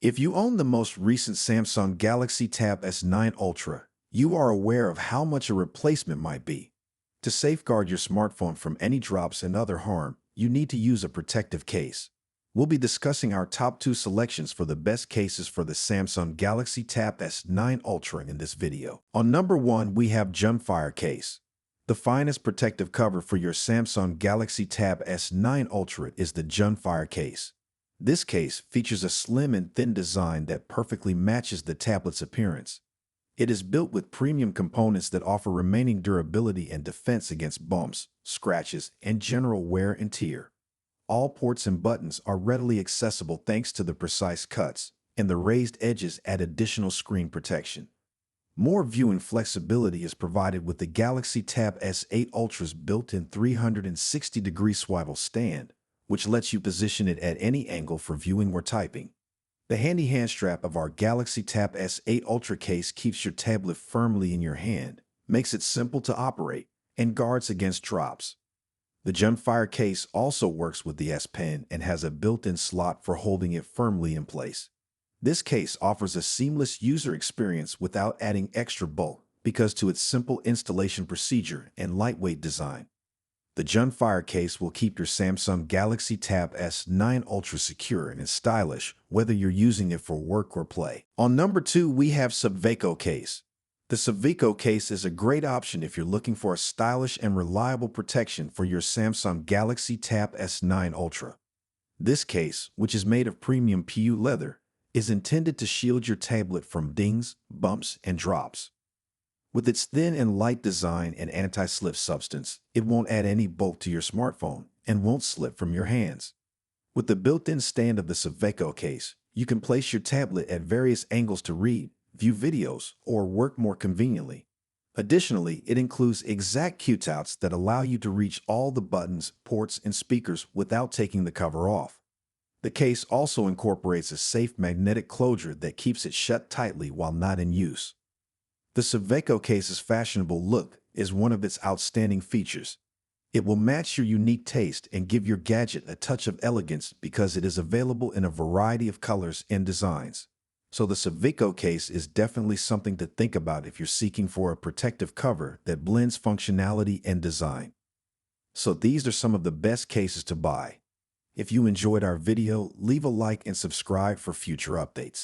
If you own the most recent Samsung Galaxy Tab S9 Ultra, you are aware of how much a replacement might be. To safeguard your smartphone from any drops and other harm, you need to use a protective case. We'll be discussing our top 2 selections for the best cases for the Samsung Galaxy Tab S9 Ultra in this video. On number 1, we have Junfire case. The finest protective cover for your Samsung Galaxy Tab S9 Ultra is the Junfire case. This case features a slim and thin design that perfectly matches the tablet's appearance. It is built with premium components that offer remaining durability and defense against bumps, scratches, and general wear and tear. All ports and buttons are readily accessible thanks to the precise cuts, and the raised edges add additional screen protection. More viewing flexibility is provided with the Galaxy Tab S8 Ultra's built-in 360-degree swivel stand, which lets you position it at any angle for viewing or typing. The handy hand strap of our Galaxy Tab S8 Ultra case keeps your tablet firmly in your hand, makes it simple to operate, and guards against drops. The Junfire case also works with the S Pen and has a built-in slot for holding it firmly in place. This case offers a seamless user experience without adding extra bulk because to its simple installation procedure and lightweight design. The Junfire case will keep your Samsung Galaxy Tab S9 Ultra secure and stylish, whether you're using it for work or play. On number 2, we have Supveco case. The Savaco case is a great option if you're looking for a stylish and reliable protection for your Samsung Galaxy Tab S9 Ultra. This case, which is made of premium PU leather, is intended to shield your tablet from dings, bumps, and drops. With its thin and light design and anti-slip substance, it won't add any bulk to your smartphone and won't slip from your hands. With the built-in stand of the Supveco case, you can place your tablet at various angles to read, view videos, or work more conveniently. Additionally, it includes exact Q-touts that allow you to reach all the buttons, ports, and speakers without taking the cover off. The case also incorporates a safe magnetic closure that keeps it shut tightly while not in use. The Supveco case's fashionable look is one of its outstanding features. It will match your unique taste and give your gadget a touch of elegance because it is available in a variety of colors and designs. So the Supveco case is definitely something to think about if you're seeking for a protective cover that blends functionality and design. So these are some of the best cases to buy. If you enjoyed our video, leave a like and subscribe for future updates.